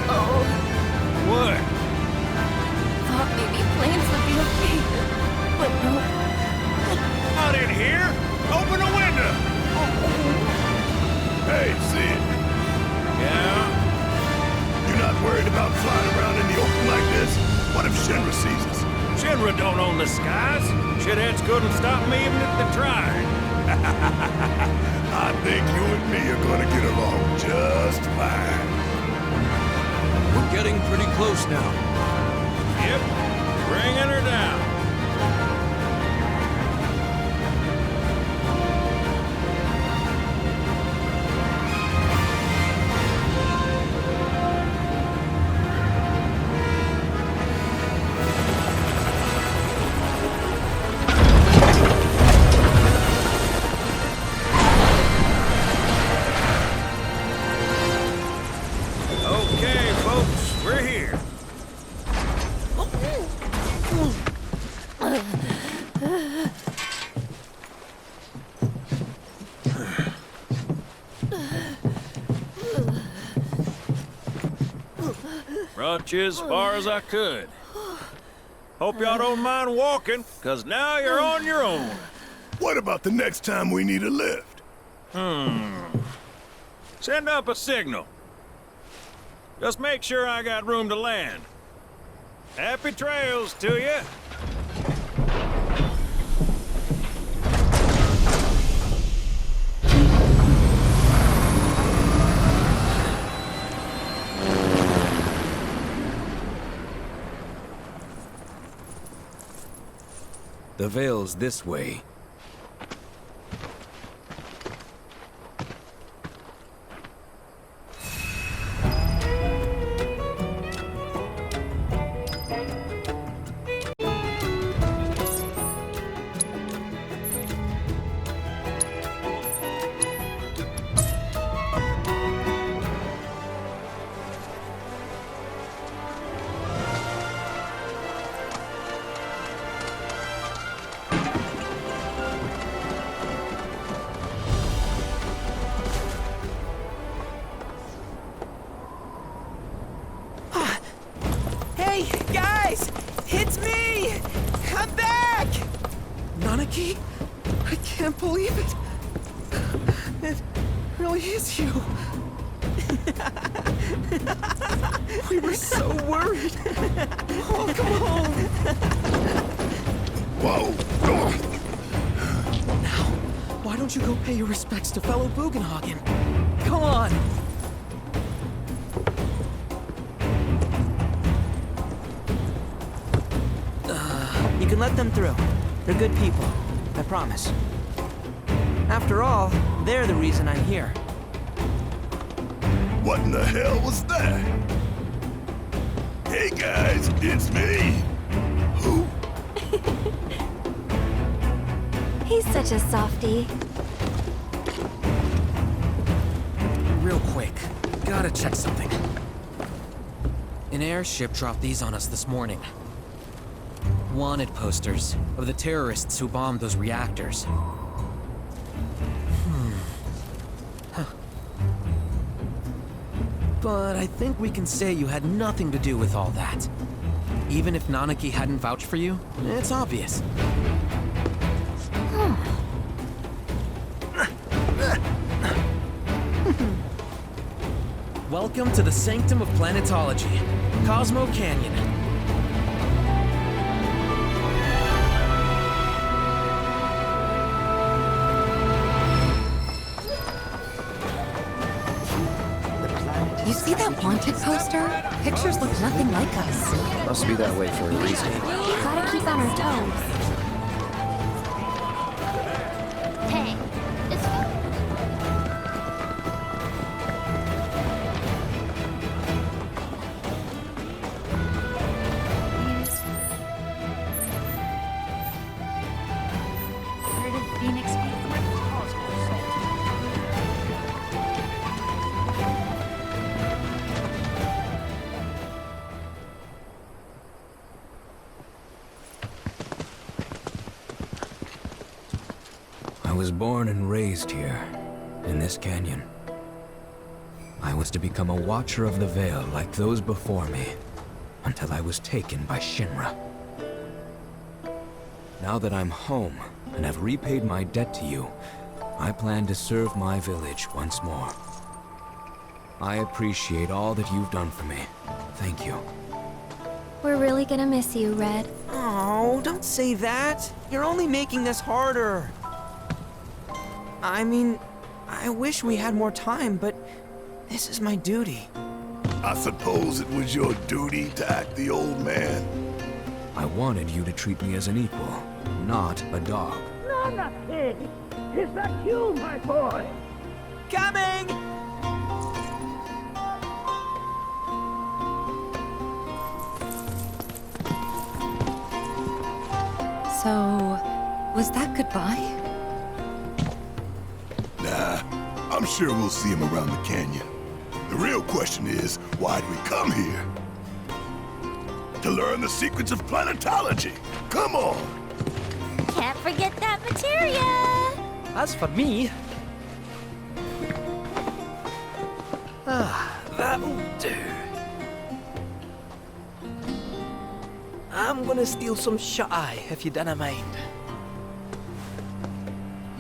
Oh, What? thought maybe planes would be okay, but no. Not in here! Open a window! Hey, Sid, Yeah? you're not worried about flying around in the open like this? What if Shinra sees us? Shinra don't own the skies. Shitheads couldn't stop me even if they tried. I think you and me are gonna get along just fine. We're getting pretty close now. Yep. Bringing her down. Okay, folks, we're here. Brought you as far as I could. Hope y'all don't mind walking, 'cause now you're on your own. What about the next time we need a lift? Send up a signal. Just make sure I got room to land. Happy trails to you. The Vale's this way. Hey, guys! It's me! I'm back! Nanaki? I can't believe it. It really is you. We were so worried. Welcome home. Whoa! Now, why don't you go pay your respects to fellow Bugenhagen? Come on. You can let them through. They're good people. I promise. After all, they're the reason I'm here. What in the hell was that? Hey guys, it's me. Who? He's such a softie. Real quick, gotta check something. An airship dropped these on us this morning. Wanted posters of the terrorists who bombed those reactors. Huh. But I think we can say you had nothing to do with all that. Even if Nanaki hadn't vouched for you, it's obvious. Welcome to the sanctum of planetology, Cosmo Canyon. You see that wanted poster? Pictures look nothing like us. Must be that way for a reason. Gotta keep on our toes. Hey, it's Where did Phoenix be? I was born and raised here, in this canyon. I was to become a Watcher of the Veil like those before me, until I was taken by Shinra. Now that I'm home and have repaid my debt to you, I plan to serve my village once more. I appreciate all that you've done for me. Thank you. We're really gonna miss you, Red. Oh, don't say that. You're only making this harder. I mean, I wish we had more time, but this is my duty. I suppose it was your duty to act the old man. I wanted you to treat me as an equal, not a dog. Nana Pig! Is that you, my boy? Coming! So, was that goodbye? Nah, I'm sure we'll see him around the canyon. The real question is, why'd we come here? To learn the secrets of planetology. Come on! Can't forget that materia! As for me... that'll do. I'm gonna steal some shut-eye, if you don't mind.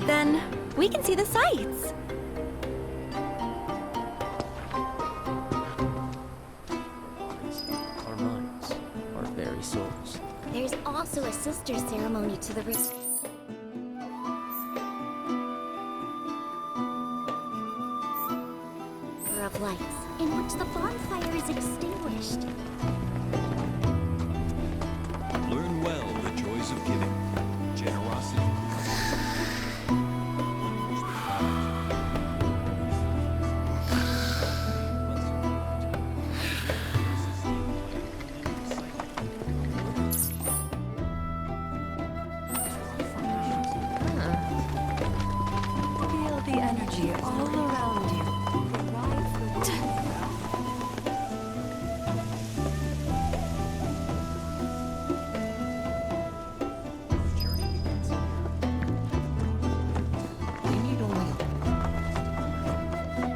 Then we can see the sights. Our minds, our very souls. There's also a sister ceremony to the of lights, in which the bonfire is extinguished. Learn well the joys of giving. Generosity. Feel the energy all around you.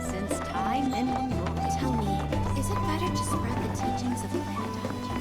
Since time immemorial. Tell me, is it better to spread the teachings of planetology?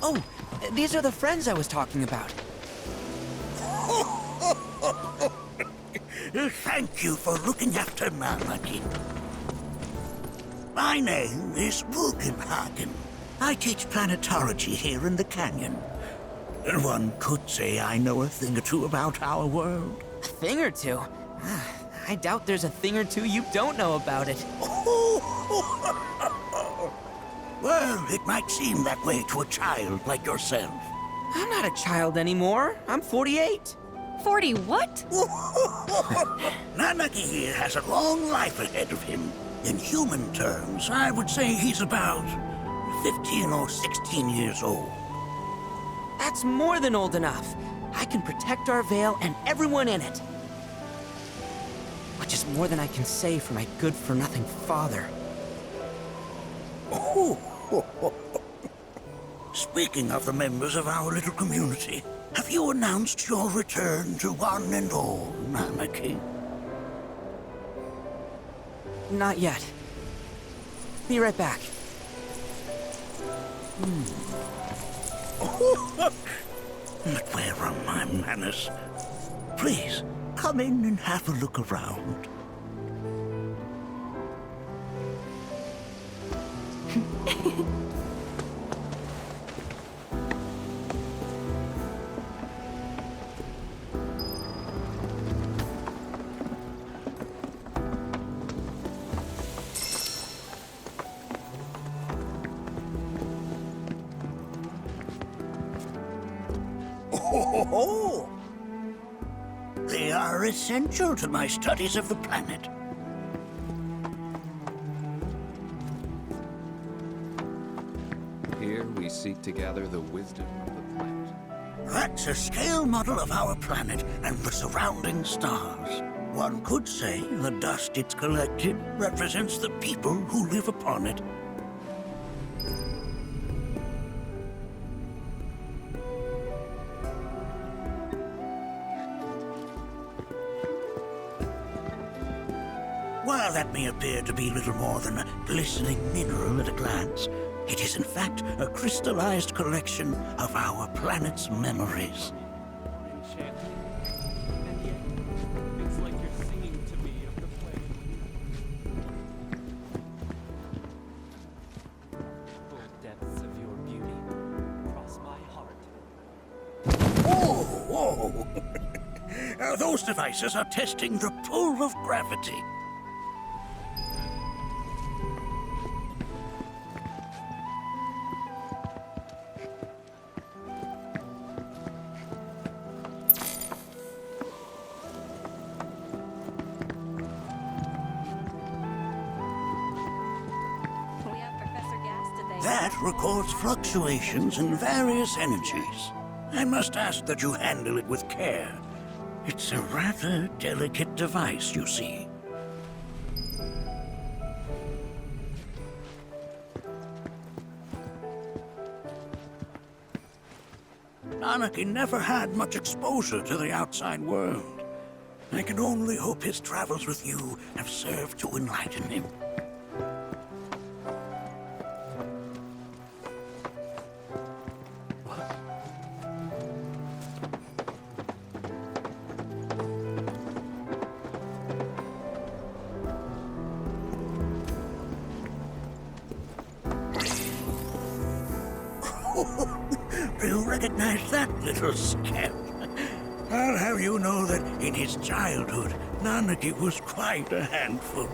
Oh, these are the friends I was talking about. Thank you for looking after Nanaki. My name is Wugenhagen. I teach planetology here in the canyon. One could say I know a thing or two about our world. A thing or two? I doubt there's a thing or two you don't know about it. Well, it might seem that way to a child like yourself. I'm not a child anymore. I'm 48. 40 what? Nanaki here has a long life ahead of him. In human terms, I would say he's about 15 or 16 years old. That's more than old enough. I can protect our veil and everyone in it. Which is more than I can say for my good-for-nothing father. Speaking of the members of our little community, have you announced your return to one and all, Nanaki? Not yet. Be right back. But where are my manners? Please, come in and have a look around. Oh! They are essential to my studies of the planet. Here we seek to gather the wisdom of the planet. That's a scale model of our planet and the surrounding stars. One could say the dust it's collected represents the people who live upon it. While that may appear to be little more than a glistening mineral at a glance, it is in fact a crystallized collection of our planet's memories. Whoa! Those devices are testing the pull of gravity. That records fluctuations in various energies. I must ask that you handle it with care. It's a rather delicate device, you see. Anarchy never had much exposure to the outside world. I can only hope his travels with you have served to enlighten him. Do you recognize that little scamp? I'll have you know that in his childhood, Nanaki was quite a handful.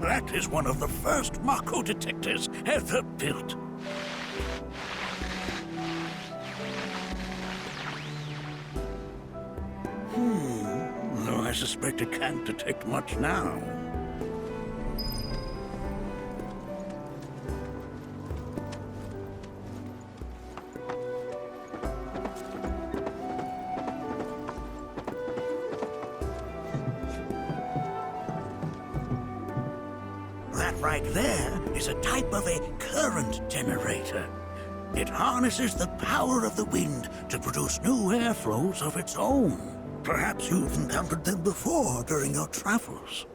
That is one of the first Mako detectors ever built. Though I suspect it can't detect much now. That right there is a type of a current generator. It harnesses the power of the wind to produce new airflows of its own. Perhaps you've encountered them before during your travels.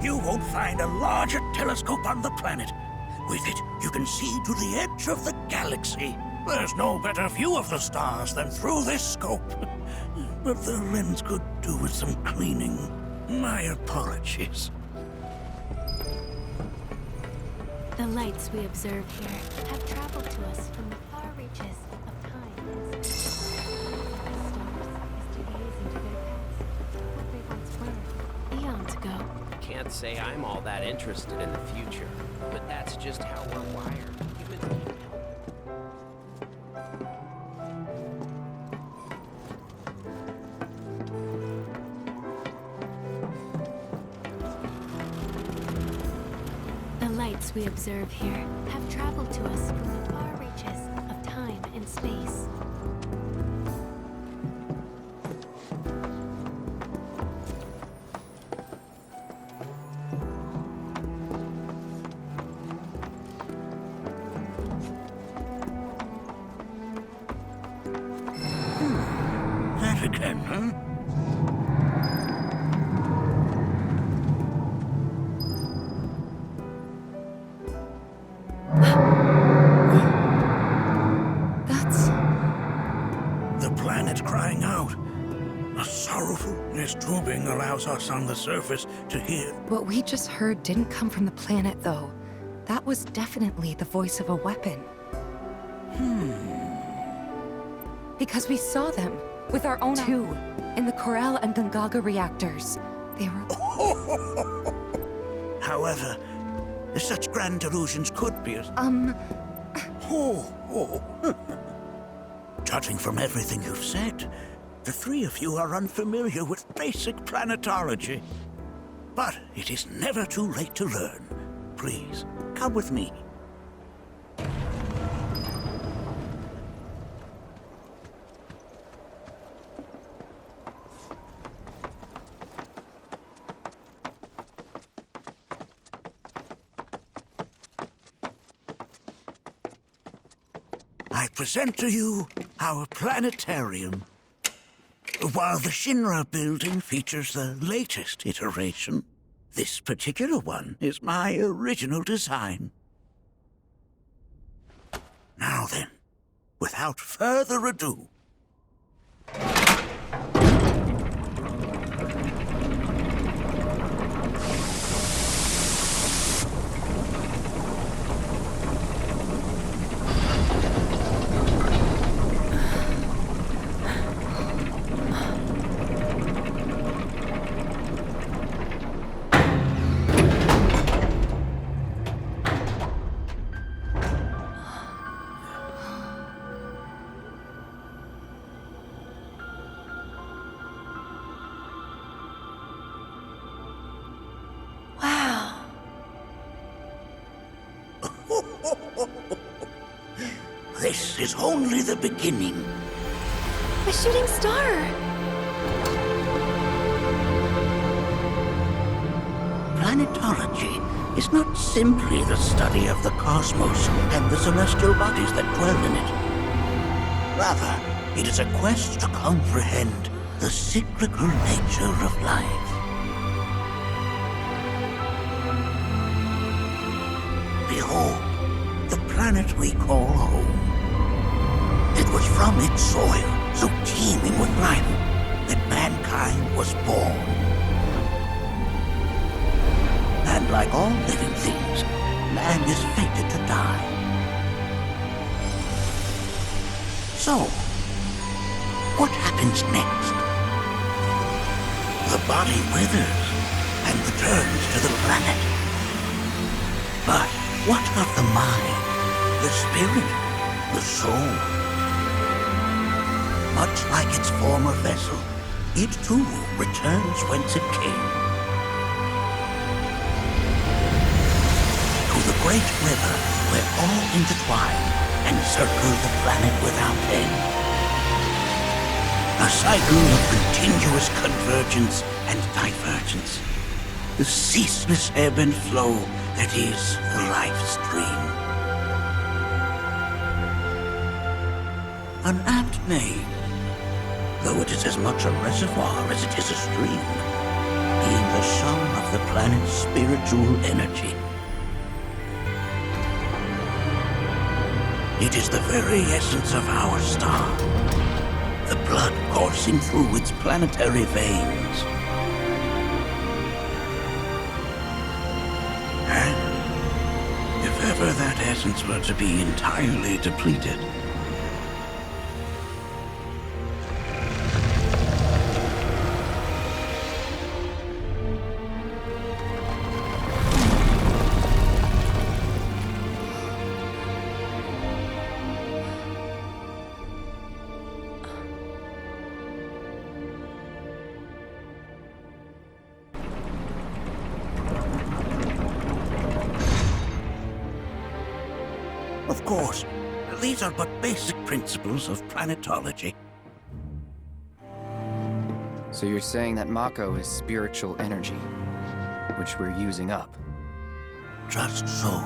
You won't find a larger telescope on the planet. With it, you can see to the edge of the galaxy. There's no better view of the stars than through this scope. But the lens could do with some cleaning. My apologies. The lights we observe here have traveled to us from the far reaches of time. The stars is to gaze into their past, what they once were, eons ago. Can't say I'm all that interested in the future, but that's just how we're wired. Humans can't help it. The lights we observe here have traveled to us from the far reaches of time and space. That again, huh? A sorrowful. This tubing allows us on the surface to hear. What we just heard didn't come from the planet, though. That was definitely the voice of a weapon. Because we saw them with our own too, in the Corel and Gungaga reactors. They were. However, such grand delusions could be as... Judging from everything you've said, the three of you are unfamiliar with basic planetology. But it is never too late to learn. Please, come with me. I present to you our planetarium. While the Shinra building features the latest iteration, this particular one is my original design. Now then, without further ado, this is only the beginning. A shooting star! Planetology is not simply the study of the cosmos and the celestial bodies that dwell in it. Rather, it is a quest to comprehend the cyclical nature of life. Behold, the planet we call home. It was from its soil, so teeming with life, that mankind was born. And like all living things, man is fated to die. So, what happens next? The body withers and returns to the planet. But what of the mind, the spirit, the soul? Much like its former vessel, it too returns whence it came. To the great river where all intertwine and circle the planet without end. A cycle of continuous convergence and divergence. The ceaseless ebb and flow that is the life stream. An apt name, though it is as much a reservoir as it is a stream, being the sum of the planet's spiritual energy. It is the very essence of our star, the blood coursing through its planetary veins. And if ever that essence were to be entirely depleted, of course, these are but basic principles of planetology. So you're saying that Mako is spiritual energy, which we're using up? Just so.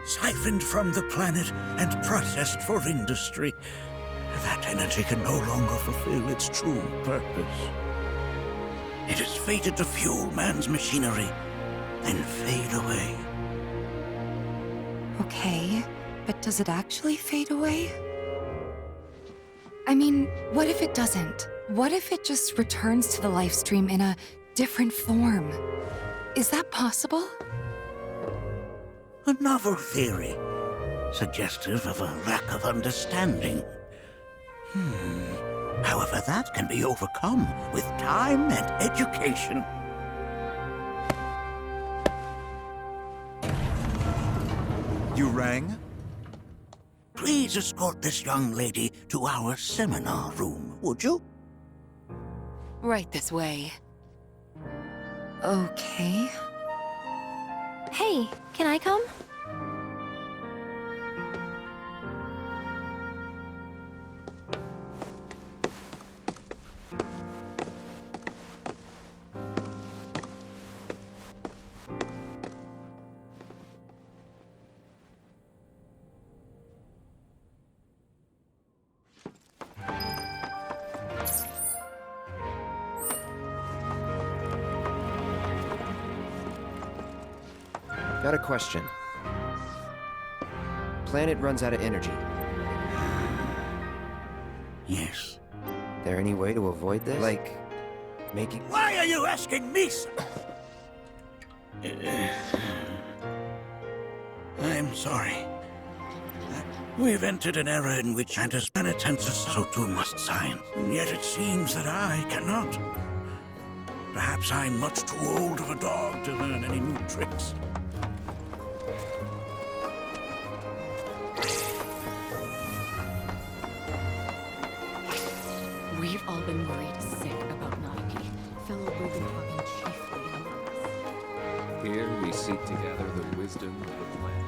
Siphoned from the planet and processed for industry, that energy can no longer fulfill its true purpose. It is fated to fuel man's machinery, then fade away. Okay, but does it actually fade away? I mean, what if it doesn't? What if it just returns to the live stream in a different form? Is that possible? A novel theory, suggestive of a lack of understanding. However, that can be overcome with time and education. You rang? Please escort this young lady to our seminar room, would you? Right this way. Okay. Hey, can I come? Got a question. Planet runs out of energy. Yes. There any way to avoid this? Like, making... Why are you asking me, sir? I'm sorry. We've entered an era in which Santa's penitentious so too must sign, and yet it seems that I cannot. Perhaps I'm much too old of a dog to learn any new tricks. We've all been worried sick about Nike, fellow Bugenhagen chiefly among us. Here we seek to gather the wisdom of the planet.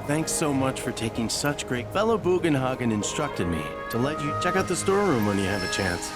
Thanks so much for taking such great... Fellow Bugenhagen instructed me to let you check out the storeroom when you have a chance.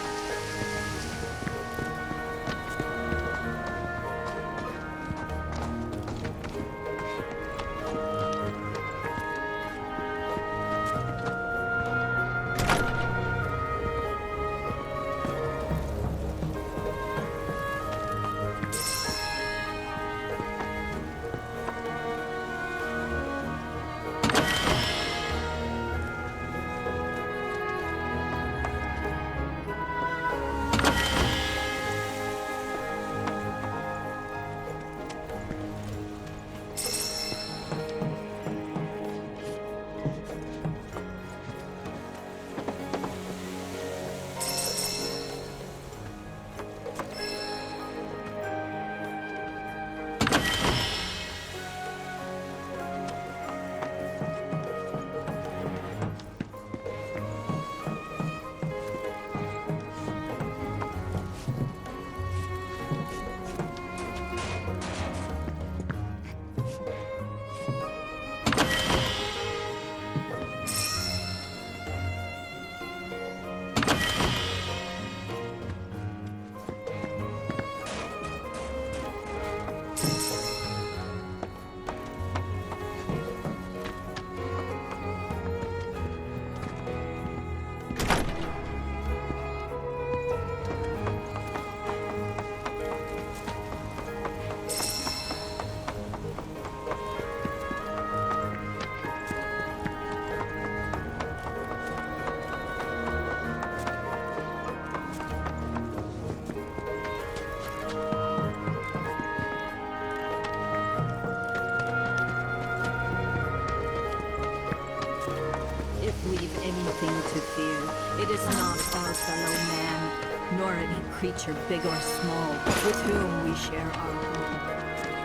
We've anything to fear. It is not our fellow man, nor any creature big or small, with whom we share our home.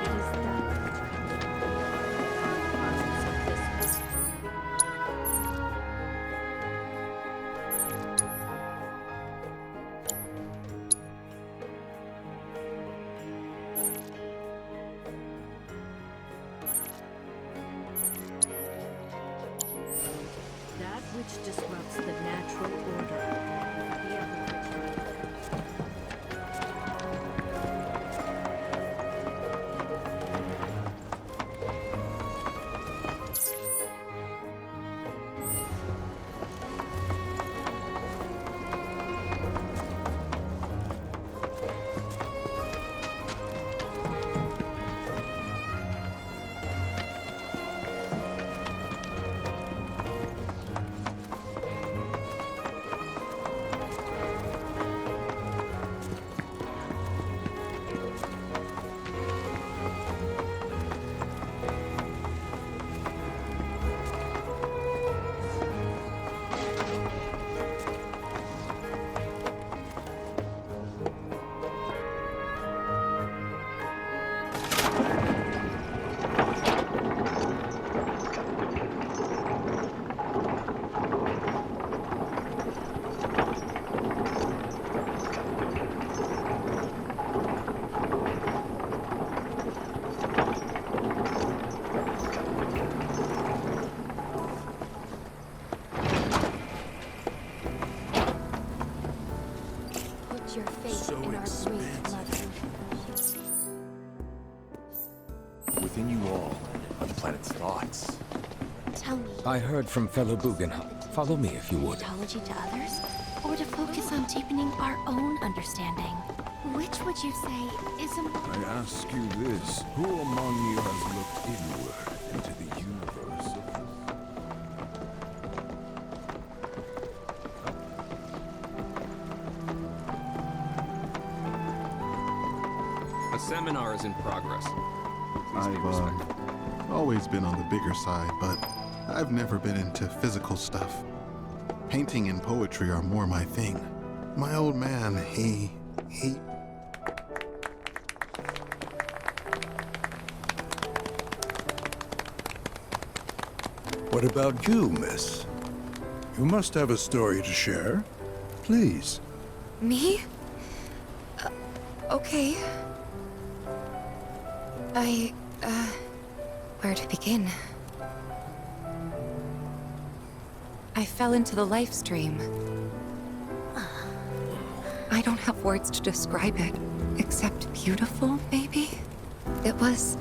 It is that which that which disrupts the natural order. The other within you all are the planet's thoughts. Tell me, I heard from fellow Bugenha. Follow me if you would. mythology to others, or to focus on deepening our own understanding? Which would you say is a more... I ask you this, who among you has looked inward into the universe of A seminar is in progress. Please be I've respectful. always been on the bigger side, but I've never been into physical stuff. Painting and poetry are more my thing. My old man, he... What about you, miss? You must have a story to share. Please. Me? Okay. Where to begin? I fell into the life stream. I don't have words to describe it, except beautiful, maybe? It was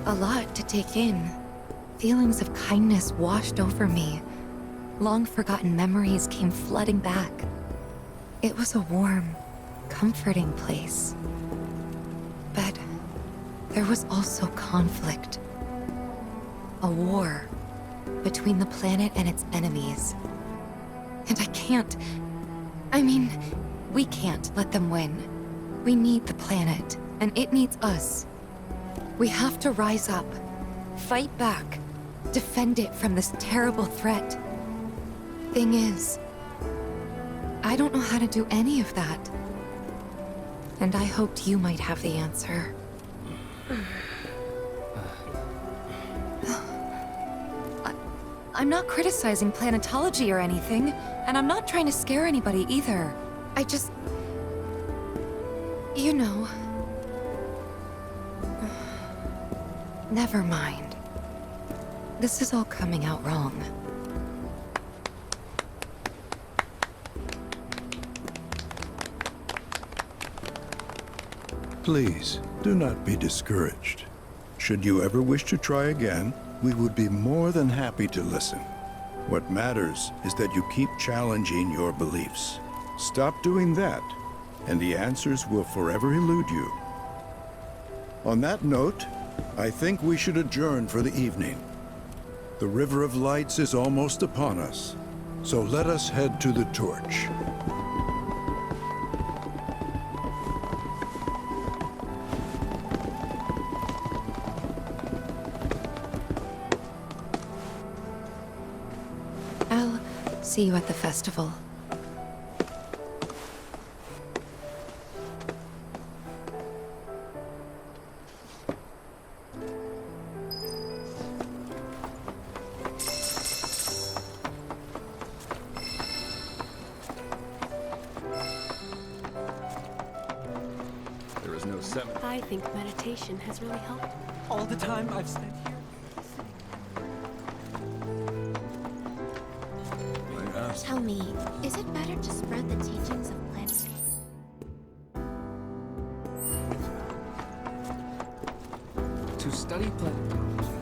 a lot to take in. Feelings of kindness washed over me. Long-forgotten memories came flooding back. It was a warm, comforting place. But there was also conflict. A war between the planet and its enemies. And we can't let them win. We need the planet, and it needs us. We have to rise up, fight back, defend it from this terrible threat. Thing is, I don't know how to do any of that. And I hoped you might have the answer. I'm not criticizing planetology or anything, and I'm not trying to scare anybody either. I just... You know... Never mind. This is all coming out wrong. Please, do not be discouraged. Should you ever wish to try again, we would be more than happy to listen. What matters is that you keep challenging your beliefs. Stop doing that, and the answers will forever elude you. On that note, I think we should adjourn for the evening. The River of Lights is almost upon us, so let us head to the torch. I'll see you at the festival. There is no seminar. I think meditation has really helped. All the time I've spent here. Tell me, is it better to spread the teachings of plants? To study planetology.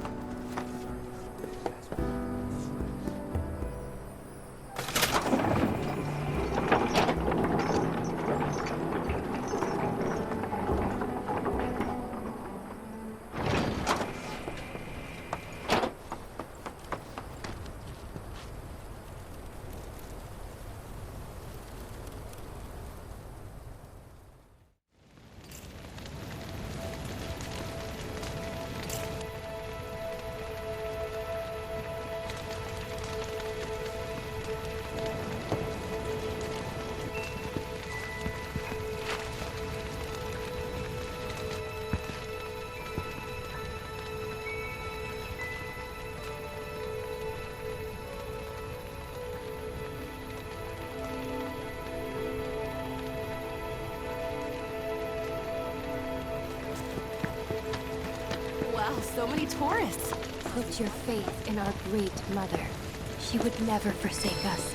Wow, so many tourists. Put your faith in our great mother. She would never forsake us,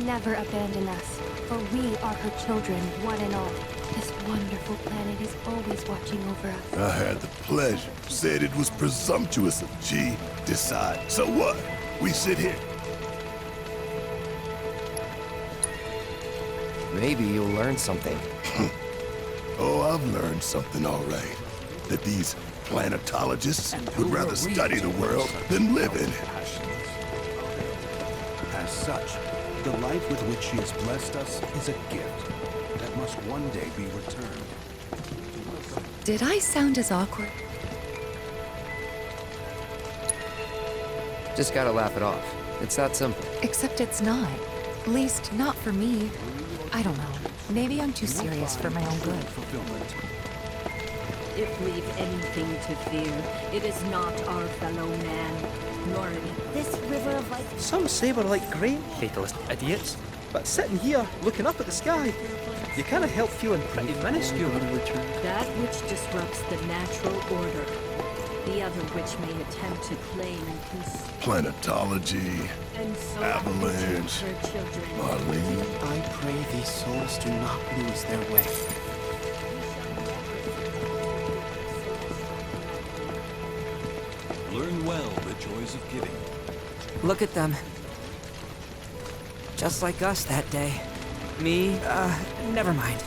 never abandon us, for we are her children, one and all. This wonderful planet is always watching over us. I had the pleasure. Said it was presumptuous of G. Decide. So what? We sit here. Maybe you'll learn something. Oh, I've learned something all right. That these planetologists would rather study the world than live in it. As such, the life with which she has blessed us is a gift that must one day be returned. Did I sound as awkward? Just gotta laugh it off. It's that simple. Except it's not. At least, not for me. I don't know. Maybe I'm too serious for my own good. If we've anything to fear, it is not our fellow man, nor this river of life. Some say we're like great fatalist idiots, but sitting here, looking up at the sky, you can't help feeling pretty minuscule. That which disrupts the natural order, the other which may attempt to claim and consume. Planetology, And so Avalanche, her children. Marlene. I pray these souls do not lose their way. Learn well the joys of giving. Look at them. Just like us that day. Me, never mind.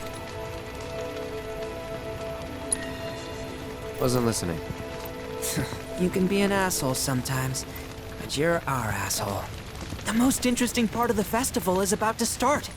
Wasn't listening. You can be an asshole sometimes, but you're our asshole. The most interesting part of the festival is about to start.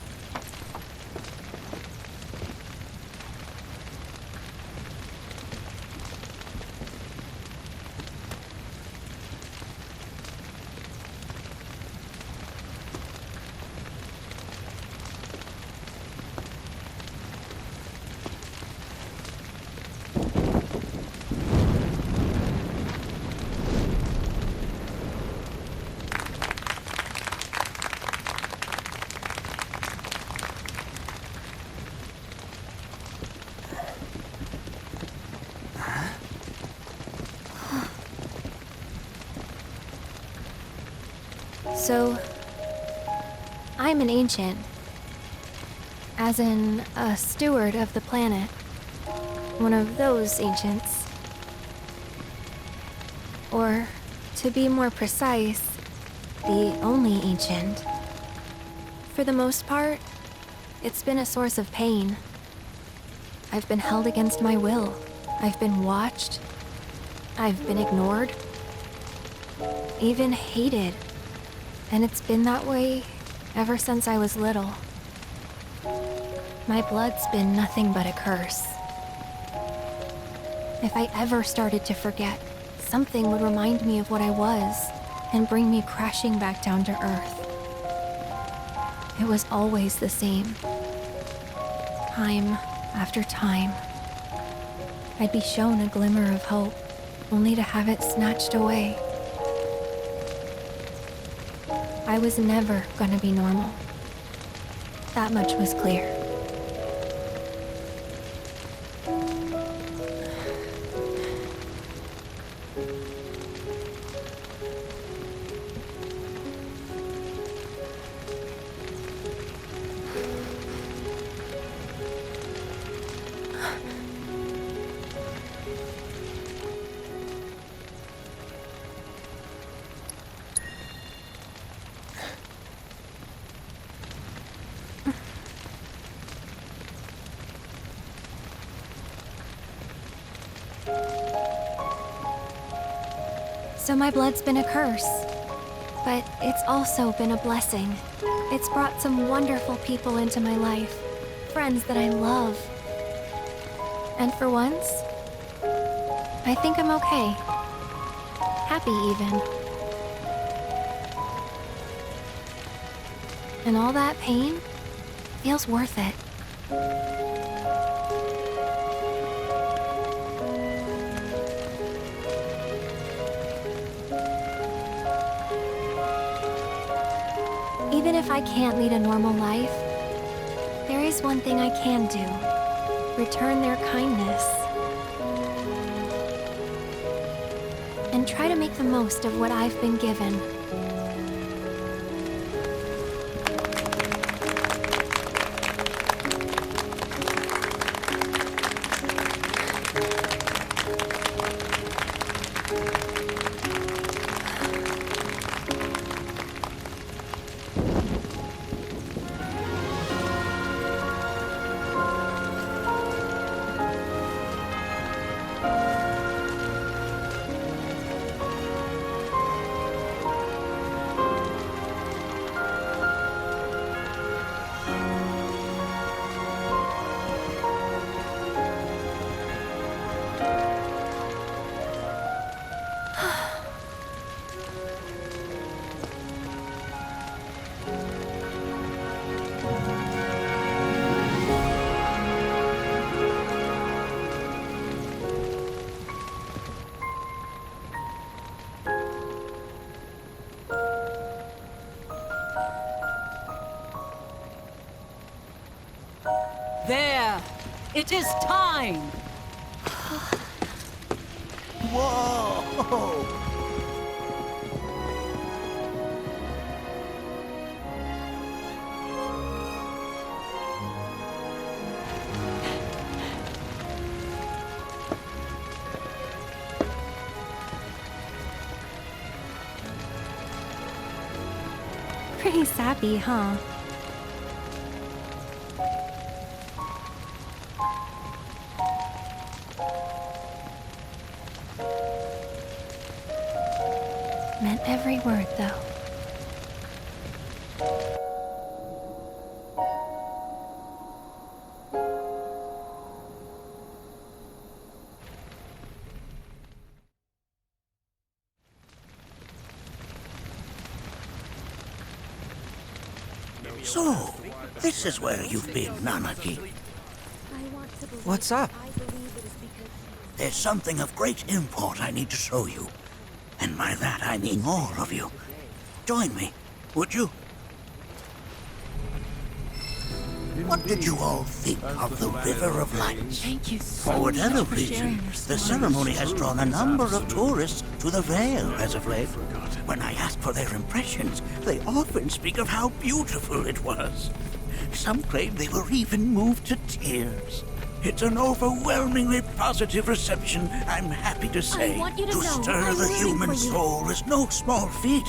So, I'm an ancient. As in, a steward of the planet. One of those ancients. Or, to be more precise, the only ancient. For the most part, it's been a source of pain. I've been held against my will. I've been watched. I've been ignored. Even hated. And it's been that way ever since I was little. My blood's been nothing but a curse. If I ever started to forget, something would remind me of what I was and bring me crashing back down to earth. It was always the same. Time after time. I'd be shown a glimmer of hope, only to have it snatched away. I was never gonna be normal. That much was clear. So my blood's been a curse, but it's also been a blessing. It's brought some wonderful people into my life, friends that I love. And for once, I think I'm okay. Happy even. And all that pain feels worth it. Even if I can't lead a normal life, there is one thing I can do. Return their kindness. And try to make the most of what I've been given. It is time! Whoa! Pretty sappy, huh? Meant every word, though. So, this is where you've been, Nanaki. What's up? There's something of great import I need to show you. And by that I mean all of you. Join me, would you? What did you all think of the River of Lights? Thank you so For whatever much for sharing reason, your the stories. ceremony has drawn a number of tourists to the Vale as of late. When I ask for their impressions, they often speak of how beautiful it was. Some claim they were even moved to tears. It's an overwhelmingly positive reception, I'm happy to say. I want you to know, stir I'm the rooting human for you. soul is no small feat,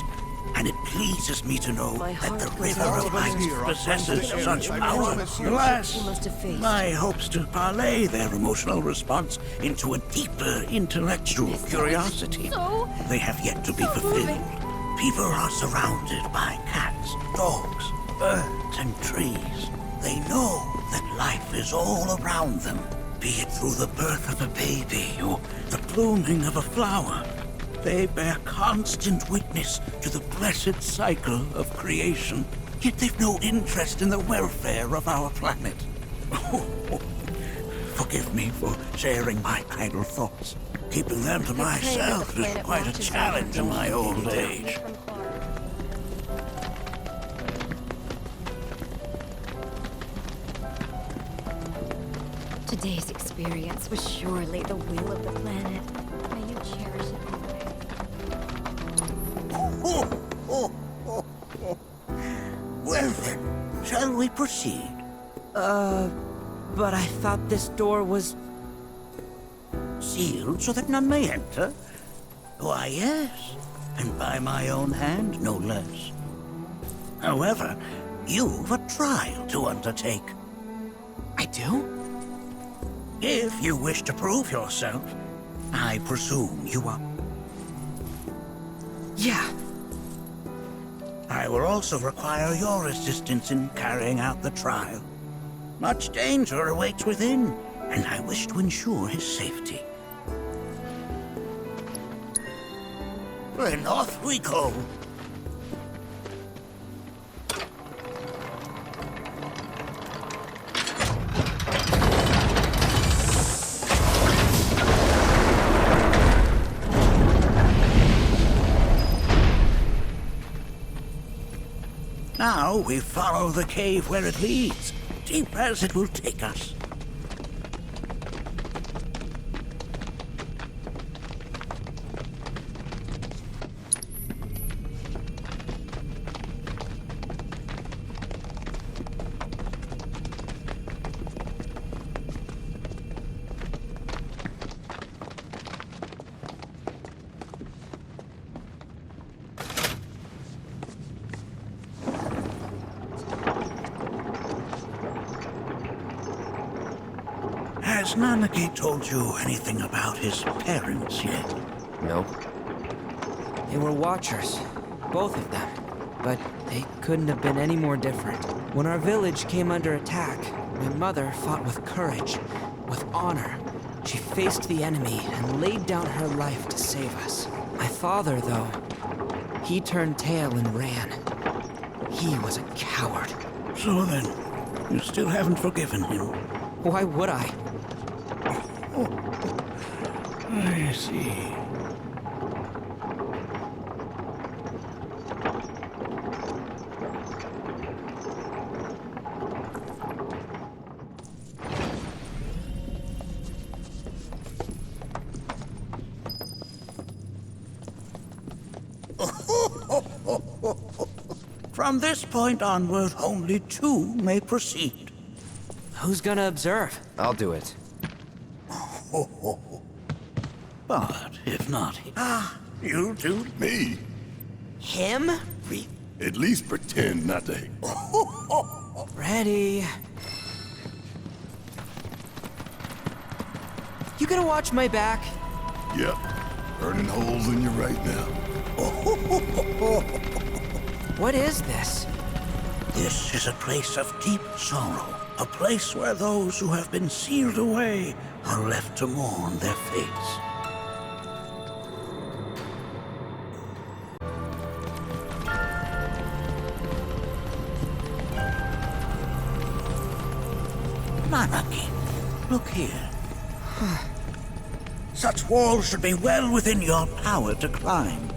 and it pleases me to know that the River of Lights possesses such power. Alas, my hopes to parlay their emotional response into a deeper intellectual curiosity, they have yet to be fulfilled. People are surrounded by cats, dogs, birds, and trees. They know that life is all around them, be it through the birth of a baby or the blooming of a flower. They bear constant witness to the blessed cycle of creation, yet they've no interest in the welfare of our planet. Forgive me for sharing my idle thoughts. Keeping them to myself is quite a challenge in my old age. Today's experience was surely the will of the planet. May you cherish it always. Well then, shall we proceed? But I thought this door was... Sealed so that none may enter? Why, yes. And by my own hand, no less. However, you've a trial to undertake. I do? If you wish to prove yourself, I presume you are. Yeah. I will also require your assistance in carrying out the trial. Much danger awaits within, and I wish to ensure his safety. Then off we go. Now we follow the cave where it leads, deep as it will take us. Has Nanaki told you anything about his parents yet? Nope. They were watchers, both of them. But they couldn't have been any more different. When our village came under attack, my mother fought with courage, with honor. She faced the enemy and laid down her life to save us. My father, though, he turned tail and ran. He was a coward. So then, you still haven't forgiven him? Why would I? I see. From this point onward, only 2 may proceed. Who's gonna observe? I'll do it. But if not, you do. Me? Him? At least pretend not to. Ready. You gonna watch my back? Yep. Burning holes in you right now. What is this? This is a place of deep sorrow. A place where those who have been sealed away are left to mourn their fates. Monarchy, look here. Such walls should be well within your power to climb.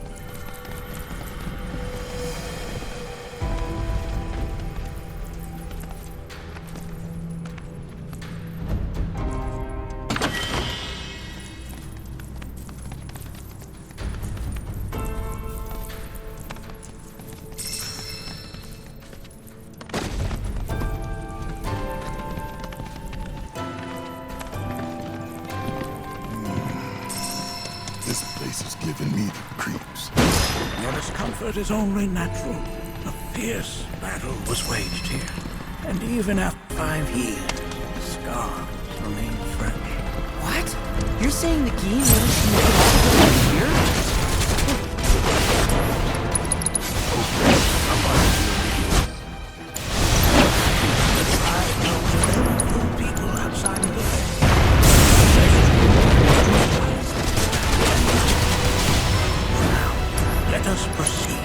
This place is giving me the creeps. Your discomfort is only natural. A fierce battle was waged here. And even after 5 years, the scars remain fresh. What? You're saying the game managed to make it all the way here? The tribe knows of no people outside of the Now, let us proceed.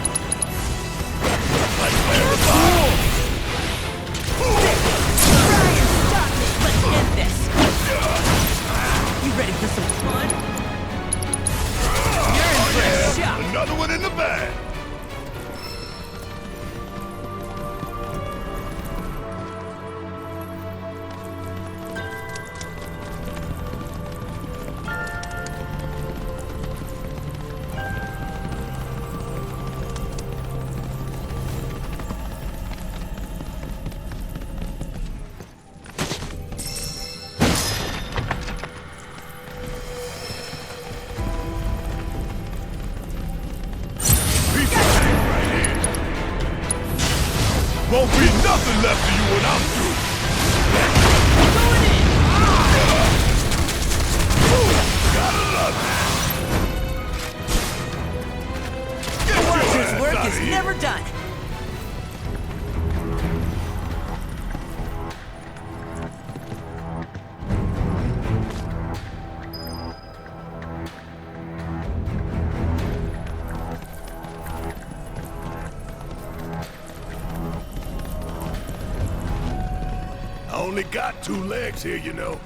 Ryan, stop it! Let's end this! You ready for some fun? You're in for a shock! Another one in the bag! Won't be nothing left of you when I'm through. Gotta love it. The Watcher's work is never done. I only got 2 legs here, you know.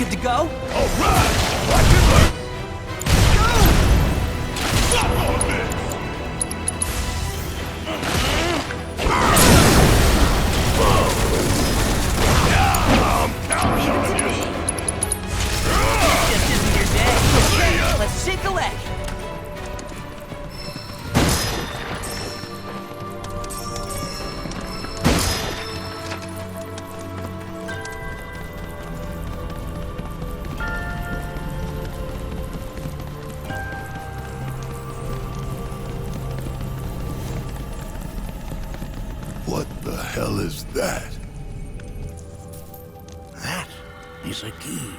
good to go? All right! Watch it learn! Stop all this! I'm counting on you! Just isn't your day. Okay, let's shake a leg. What the hell is that? That is a key.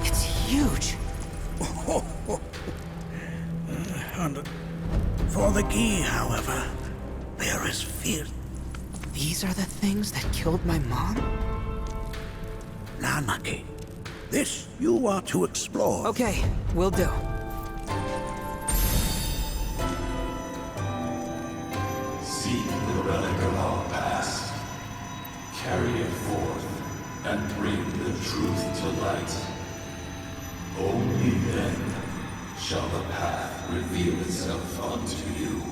It's huge. And for the key, however, there is fear. These are the things that killed my mom? Nanaki, this you are to explore. Okay, will do. Seek the relic of our past. Carry it forth and bring the truth to light. Only then shall the path reveal itself unto you.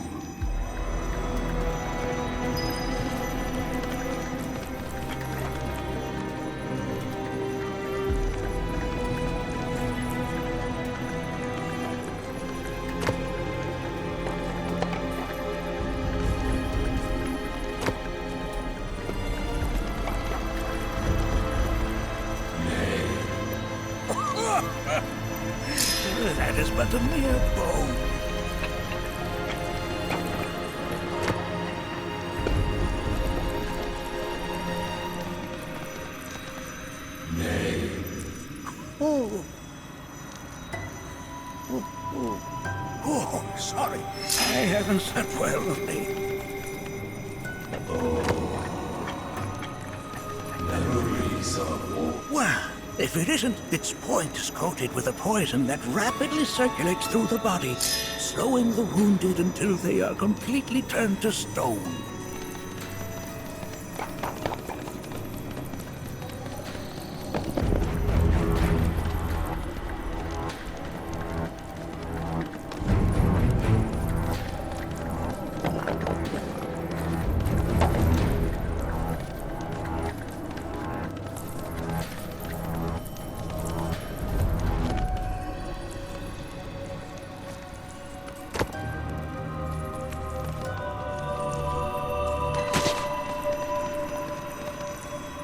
That is but a mere bone. Nay. Oh. Oh, sorry. I haven't slept well of late. Memories of war. Well, if it isn't, its point is coated with a poison that rapidly circulates through the body, slowing the wounded until they are completely turned to stone.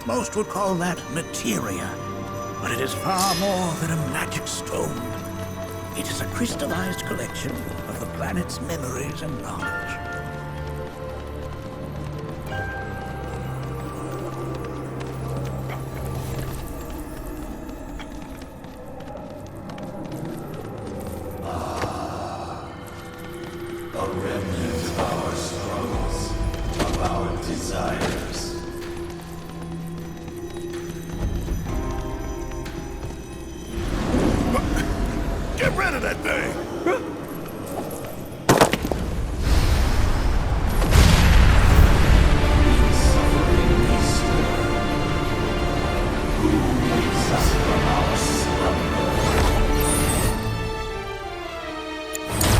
Most would call that materia, but it is far more than a magic stone. It is a crystallized collection of the planet's memories and knowledge. A remnant of our struggles, of our desires. Get rid of that thing!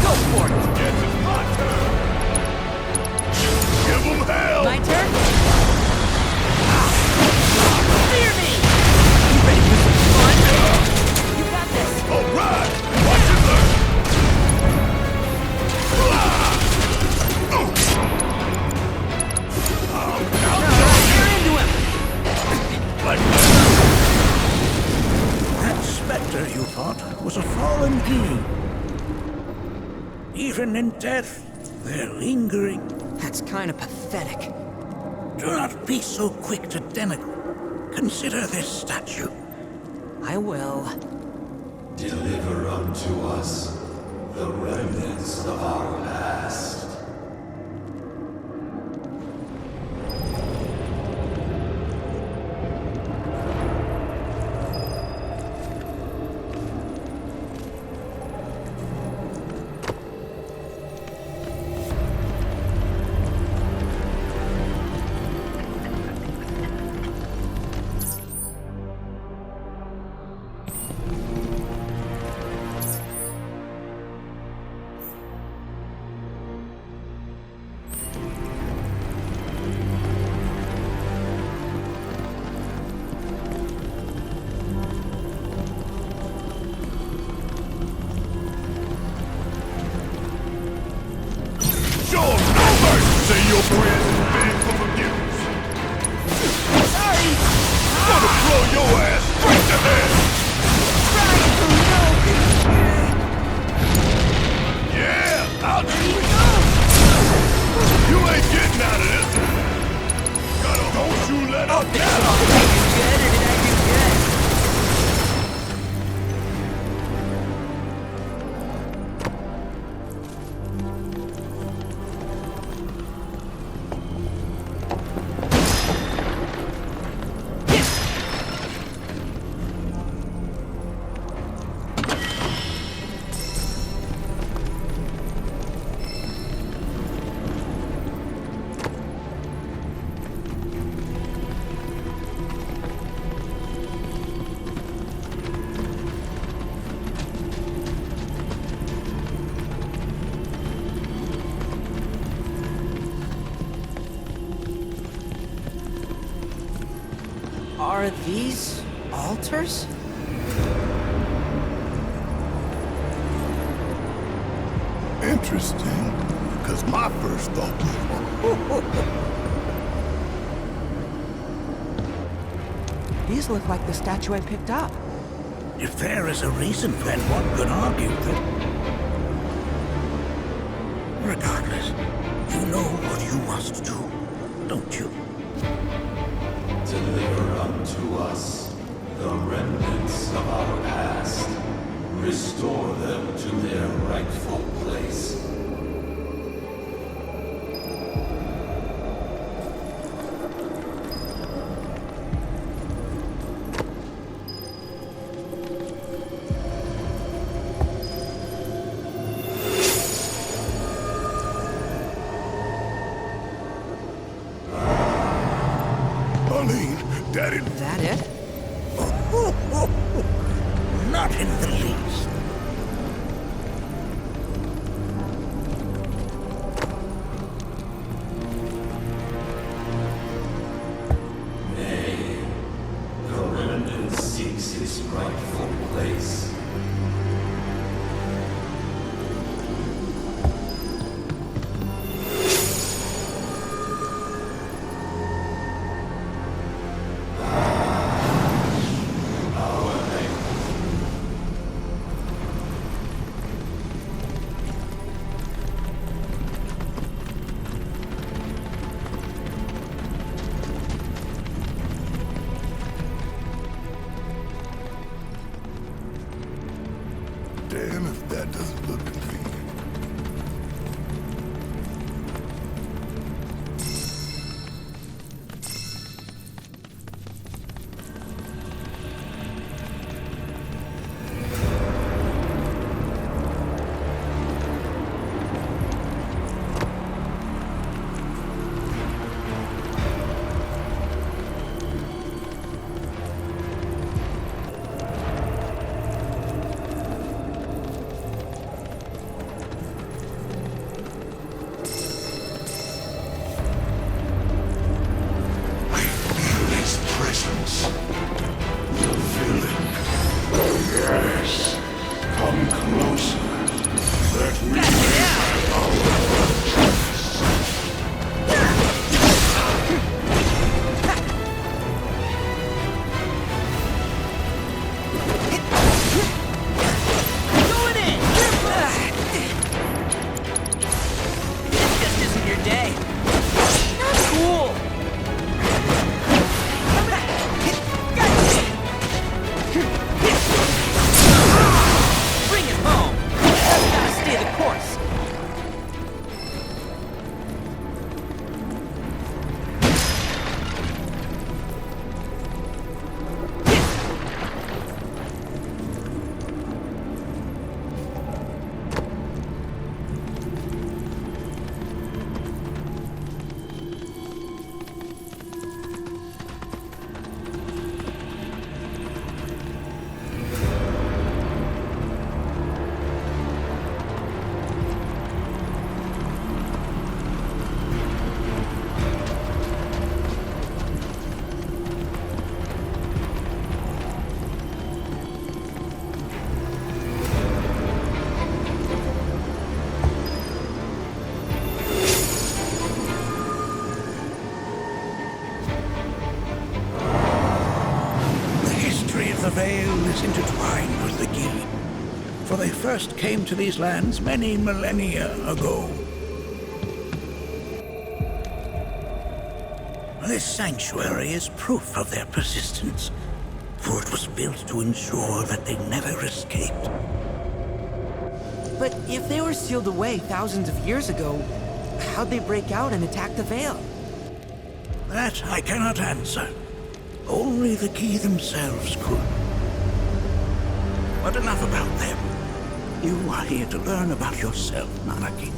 Go for it! Yes, it's my turn! Give them hell! My turn? Fear me! You ready for some fun? You got this! All right! Watch it learn! You're into him! Like That specter you fought was a fallen being. Even in death, they're lingering. That's kind of pathetic. Do not be so quick to denigrate. Consider this statue. I will. Deliver unto us the remnants of our past. your prayers and beg for forgiveness. Sorry! Gonna throw your ass straight to hell! Yeah, out you go! You ain't getting out of this one. Don't you let up now! Are these altars? Interesting, because my first thought was... These look like the statue I picked up. If there is a reason, then one could argue that... Regardless, you know what you must do, don't you? Deliver unto us the remnants of our past. Restore them to their rightful place. Daddy... Is that it? Not in the least. Nay, the remnant seeks its rightful place. Damn if that doesn't look convenient. Veil is intertwined with the key, for they first came to these lands many millennia ago. This sanctuary is proof of their persistence, for it was built to ensure that they never escaped. But if they were sealed away thousands of years ago, how'd they break out and attack the Veil? That I cannot answer. Only the key themselves could. But enough about them. You are here to learn about yourself, Nanaki.